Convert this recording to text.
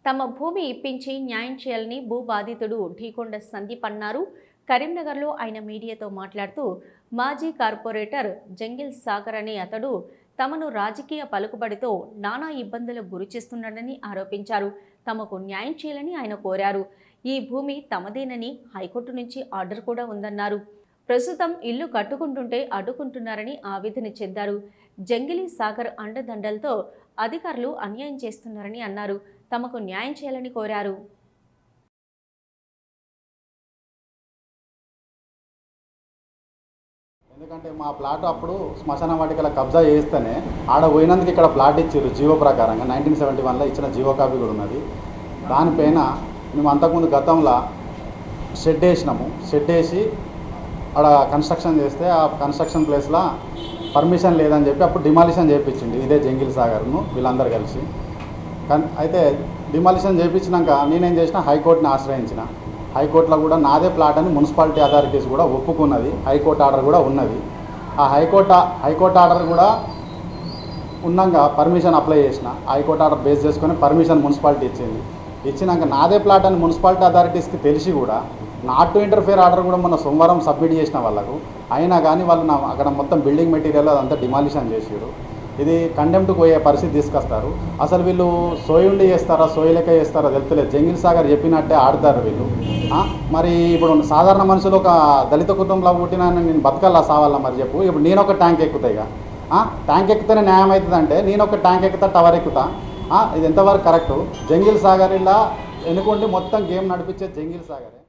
తమ భూమి ఇప్పించి న్యాయం చేయాలని భూ బాధితుడు ఢీకొండ సందీప్ అన్నారు. కరీంనగర్లో ఆయన మీడియాతో మాట్లాడుతూ మాజీ కార్పొరేటర్ జంగిల్ సాగర్ అనే అతడు తమను రాజకీయ పలుకుబడితో నానా ఇబ్బందులకు గురిచేస్తున్నాడని ఆరోపించారు. తమకు న్యాయం చేయాలని ఆయన కోరారు. ఈ భూమి తమదేనని హైకోర్టు నుంచి ఆర్డర్ కూడా ఉందన్నారు. ప్రస్తుతం ఇల్లు కట్టుకుంటుంటే అడ్డుకుంటున్నారని ఆవేదన చెందారు. జంగిలీ సాగర్ అండదండలతో అధికారులు అన్యాయం చేస్తున్నారని అన్నారు. తమకు న్యాయం చేయాలని కోరారు. ఎందుకంటే మా ప్లాట్ అప్పుడు శ్మశాన వాటికల కబ్జా చేస్తేనే ఆడ పోయినందుకు ఇక్కడ ప్లాట్ ఇచ్చారు జీవో ప్రకారంగా 1971లో ఇచ్చిన జీవో కాపీ కూడా ఉన్నది. దానిపైన మేము అంతకుముందు గతంలో షెడ్ వేసినాము. షెడ్ వేసి ఆడ కన్స్ట్రక్షన్ చేస్తే ఆ కన్స్ట్రక్షన్ ప్లేస్లో పర్మిషన్ లేదని చెప్పి అప్పుడు డిమాలిషన్ చేయించింది ఇదే జంగిల్ సాగర్ను వీళ్ళందరూ కలిసి. అయితే డిమాలిషన్ చేయించినాక నేనేం చేసిన హైకోర్టుని ఆశ్రయించిన. హైకోర్టులో కూడా నాదే ప్లాట్ అని మున్సిపాలిటీ అథారిటీస్ కూడా ఒప్పుకున్నది. హైకోర్టు ఆర్డర్ కూడా ఉన్నది. ఆ హైకోర్టు ఆర్డర్ కూడా ఉన్నాక పర్మిషన్ అప్లై చేసిన. హైకోర్టు ఆర్డర్ బేస్ చేసుకొని పర్మిషన్ మున్సిపాలిటీ ఇచ్చినాక నాదే ప్లాట్ అని మున్సిపాలిటీ అథారిటీస్కి తెలిసి కూడా నాట్ టు ఇంటర్ఫియర్ ఆర్డర్ కూడా మొన్న సోమవారం సబ్మిట్ చేసిన వాళ్ళకు. అయినా కానీ వాళ్ళు అక్కడ మొత్తం బిల్డింగ్ మెటీరియల్ అదంతా డిమాలిషన్ చేసారు. ఇది కండెమ్ట్కి పోయే పరిస్థితి తీసుకొస్తారు. అసలు వీళ్ళు సోయుండి చేస్తారా సోయలేక చేస్తారా తెలుస్తలేదు. జంగిల్ సాగర్ చెప్పినట్టే ఆడతారు వీళ్ళు. మరి ఇప్పుడు సాధారణ మనుషులు ఒక దళిత కుటుంబంలో పుట్టిన నేను బతకల్లా సావాలా మరి చెప్పు. ఇప్పుడు నేను ఒక ట్యాంక్ ఎక్కుతాయిగా. ట్యాంక్ ఎక్కితేనే న్యాయం అవుతుందంటే నేను ఒక ట్యాంక్ ఎక్కుతా టవర్ ఎక్కుతా. ఇది ఎంతవరకు కరెక్టు? జంగిల్ సాగర్ ఇలా ఎన్నుకోండి మొత్తం గేమ్ నడిపించే జంగిల్ సాగరే.